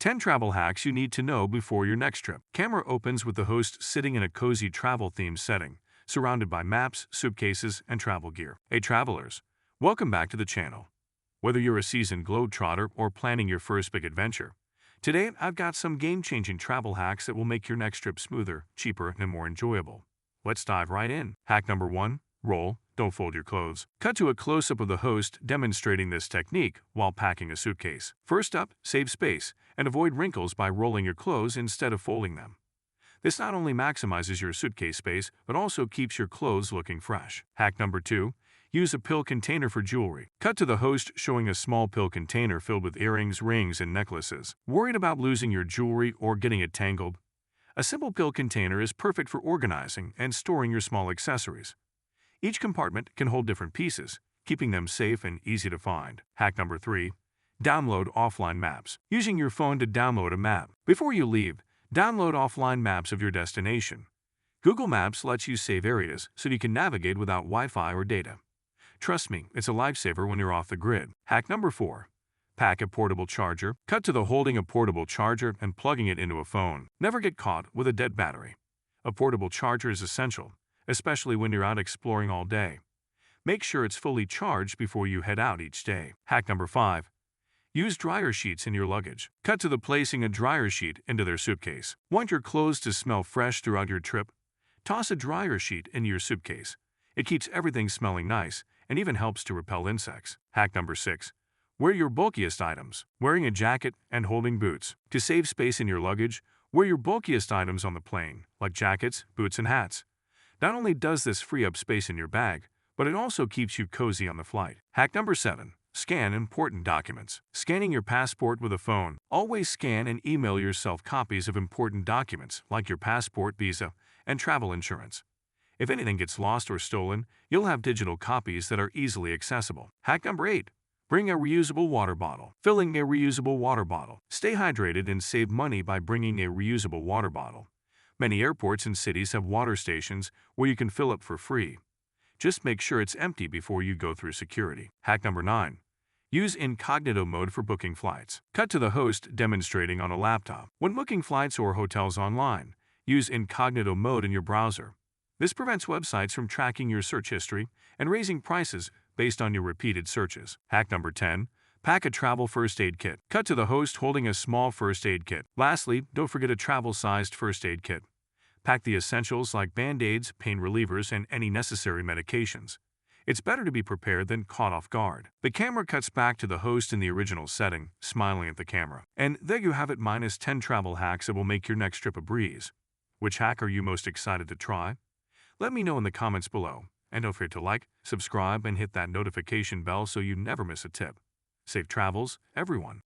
10 travel hacks you need to know before your next trip. Camera opens with the host sitting in a cozy travel-themed setting, surrounded by maps, suitcases, and travel gear. Hey travelers, welcome back to the channel. Whether you're a seasoned globetrotter or planning your first big adventure, today I've got some game-changing travel hacks that will make your next trip smoother, cheaper, and more enjoyable. Let's dive right in. Hack number 1. Roll, don't fold your clothes. Cut to a close-up of the host demonstrating this technique while packing a suitcase. First up, save space and avoid wrinkles by rolling your clothes instead of folding them. This not only maximizes your suitcase space, but also keeps your clothes looking fresh. Hack number 2. Use a pill container for jewelry. Cut to the host showing a small pill container filled with earrings, rings, and necklaces. Worried about losing your jewelry or getting it tangled? A simple pill container is perfect for organizing and storing your small accessories. Each compartment can hold different pieces, keeping them safe and easy to find. Hack number 3. Download offline maps. Using your phone to download a map. Before you leave, download offline maps of your destination. Google Maps lets you save areas so you can navigate without Wi-Fi or data. Trust me, it's a lifesaver when you're off the grid. Hack number 4. Pack a portable charger. Cut to the holding a portable charger and plugging it into a phone. Never get caught with a dead battery. A portable charger is essential, especially when you're out exploring all day. Make sure it's fully charged before you head out each day. Hack number 5. Use dryer sheets in your luggage. Cut to the placing a dryer sheet into their suitcase. Want your clothes to smell fresh throughout your trip? Toss a dryer sheet into your suitcase. It keeps everything smelling nice and even helps to repel insects. Hack number 6. Wear your bulkiest items. Wearing a jacket and holding boots. To save space in your luggage, wear your bulkiest items on the plane, like jackets, boots, and hats. Not only does this free up space in your bag, but it also keeps you cozy on the flight. Hack number 7. Scan important documents. Scanning your passport with a phone. Always scan and email yourself copies of important documents like your passport, visa, and travel insurance. If anything gets lost or stolen, you'll have digital copies that are easily accessible. Hack number 8. Bring a reusable water bottle. Filling a reusable water bottle. Stay hydrated and save money by bringing a reusable water bottle. Many airports and cities have water stations where you can fill up for free. Just make sure it's empty before you go through security. Hack number 9. Use incognito mode for booking flights. Cut to the host demonstrating on a laptop. When booking flights or hotels online, use incognito mode in your browser. This prevents websites from tracking your search history and raising prices based on your repeated searches. Hack number 10. Pack a travel first aid kit. Cut to the host holding a small first aid kit. Lastly, don't forget a travel-sized first aid kit. Pack the essentials like band-aids, pain relievers, and any necessary medications. It's better to be prepared than caught off guard. The camera cuts back to the host in the original setting, smiling at the camera. And there you have it, minus 10 travel hacks that will make your next trip a breeze. Which hack are you most excited to try? Let me know in the comments below. And don't forget to like, subscribe, and hit that notification bell so you never miss a tip. Safe travels, everyone.